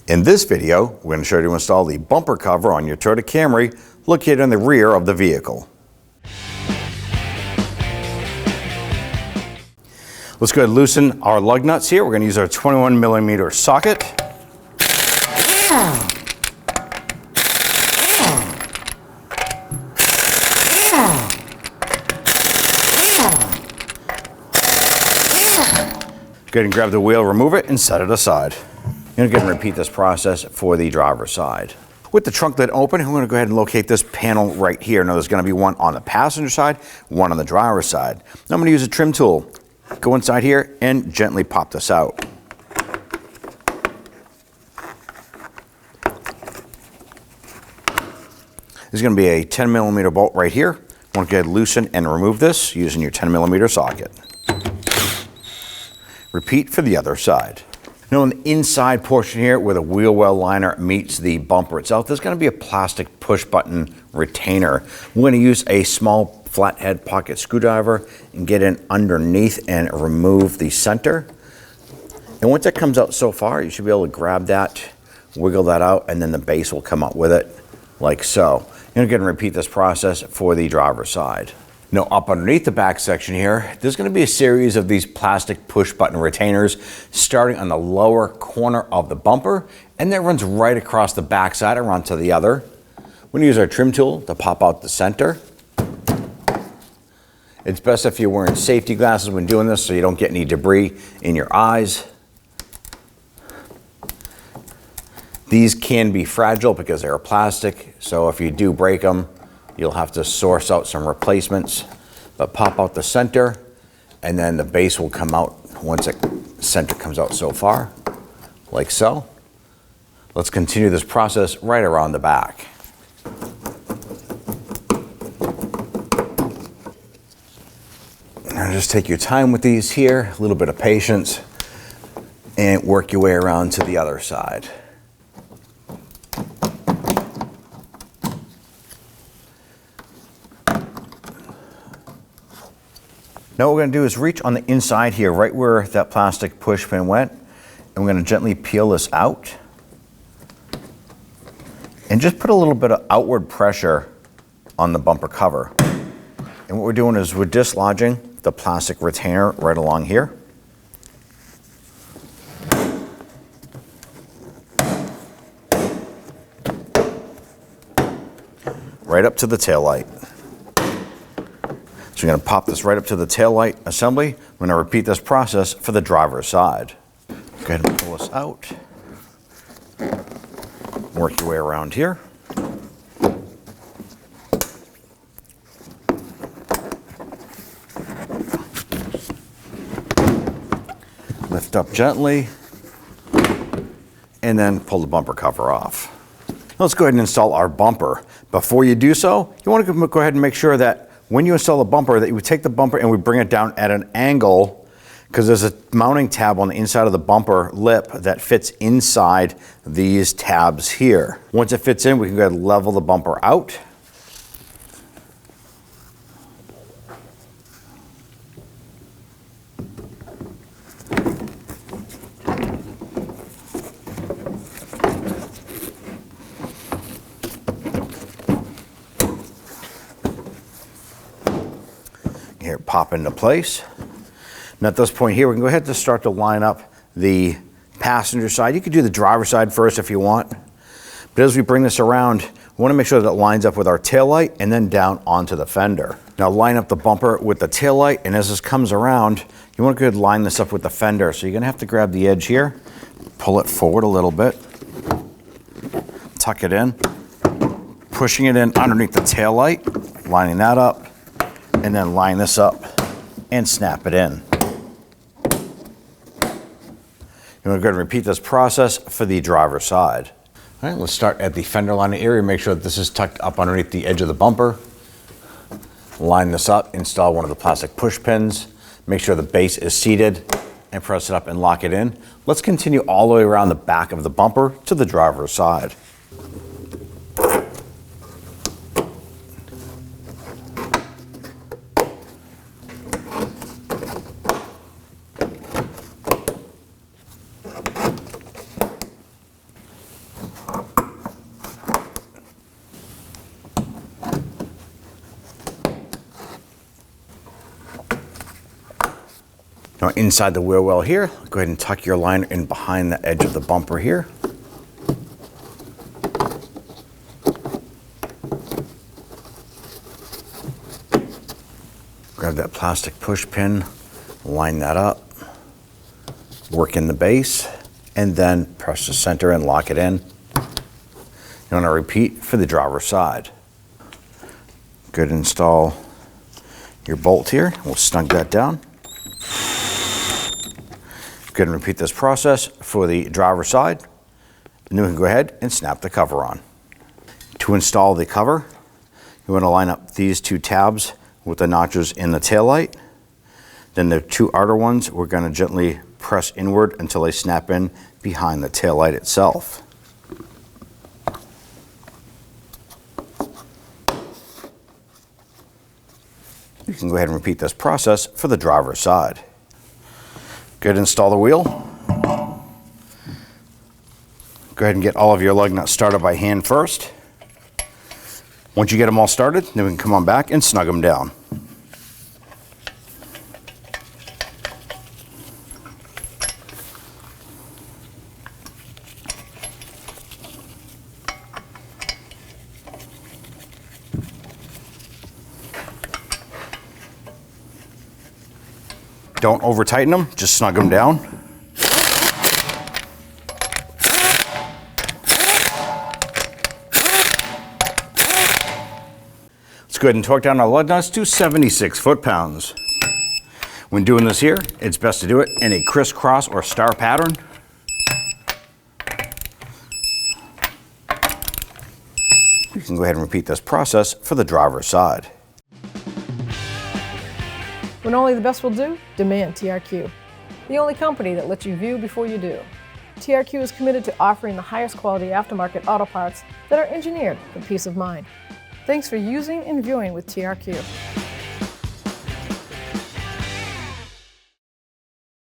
In this video, we're going to show you how to install the bumper cover on your Toyota Camry located in the rear of the vehicle. Let's go ahead and loosen our lug nuts here. We're going to use our 21mm socket. Go ahead and grab the wheel, remove it, and set it aside. You're going to repeat this process for the driver's side. With the trunk lid open, I'm going to go ahead and locate this panel right here. Now there's going to be one on the passenger side, one on the driver's side. Now I'm going to use a trim tool. Go inside here and gently pop this out. There's going to be a 10mm bolt right here. I want to go ahead and loosen and remove this using your 10mm socket. Repeat for the other side. Now on the inside portion here where the wheel well liner meets the bumper itself, there's going to be a plastic push button retainer. We're going to use a small flathead pocket screwdriver and get in underneath and remove the center. And once it comes out so far, you should be able to grab that, wiggle that out, and then the base will come out with it like so. You're going to repeat this process for the driver's side. Now up underneath the back section here, there's going to be a series of these plastic push button retainers starting on the lower corner of the bumper, and that runs right across the back side around to the other. We're going to use our trim tool to pop out the center. It's best if you're wearing safety glasses when doing this so you don't get any debris in your eyes. These can be fragile because they're plastic, so if you do break them, you'll have to source out some replacements. But pop out the center, and then the base will come out once the center comes out so far, like so. Let's continue this process right around the back. Now just take your time with these here, a little bit of patience, and work your way around to the other side. Now what we're going to do is reach on the inside here, right where that plastic push pin went, and we're going to gently peel this out. And just put a little bit of outward pressure on the bumper cover. And what we're doing is we're dislodging the plastic retainer right along here. Right up to the taillight. So we're going to pop this right up to the taillight assembly. We're going to repeat this process for the driver's side. Go ahead and pull this out. Work your way around here. Lift up gently, and then pull the bumper cover off. Now let's go ahead and install our bumper. Before you do so, you want to go ahead and make sure that when you install the bumper, that you would take the bumper and we bring it down at an angle, because there's a mounting tab on the inside of the bumper lip that fits inside these tabs here. Once it fits in, we can go ahead and level the bumper out. Here, pop into place. Now at this point here, we can go ahead and start to line up the passenger side. You could do the driver's side first if you want. But as we bring this around, we want to make sure that it lines up with our taillight and then down onto the fender. Now line up the bumper with the taillight, and as this comes around, you want to go ahead and line this up with the fender. So you're going to have to grab the edge here, pull it forward a little bit, tuck it in, pushing it in underneath the taillight, lining that up, and then line this up and snap it in. You want to go ahead and repeat this process for the driver's side. All right, let's start at the fender lining area. Make sure that this is tucked up underneath the edge of the bumper. Line this up, install one of the plastic push pins. Make sure the base is seated and press it up and lock it in. Let's continue all the way around the back of the bumper to the driver's side. Now inside the wheel well here, go ahead and tuck your liner in behind the edge of the bumper here. Grab that plastic push pin, line that up, work in the base, and then press the center and lock it in. You want to repeat for the driver's side. Go ahead and install your bolt here. We'll snug that down. Go ahead and repeat this process for the driver's side. And then we can go ahead and snap the cover on. To install the cover, you want to line up these two tabs with the notches in the taillight. Then the two outer ones, we're going to gently press inward until they snap in behind the taillight itself. You can go ahead and repeat this process for the driver's side. Go ahead and install the wheel. Go ahead and get all of your lug nuts started by hand first. Once you get them all started, then we can come on back and snug them down. Don't over tighten them, just snug them down. Let's go ahead and torque down our lug nuts to 76 foot-pounds. When doing this here, it's best to do it in a crisscross or star pattern. You can go ahead and repeat this process for the driver's side. When only the best will do, demand TRQ. The only company that lets you view before you do. TRQ is committed to offering the highest quality aftermarket auto parts that are engineered for peace of mind. Thanks for using and viewing with TRQ.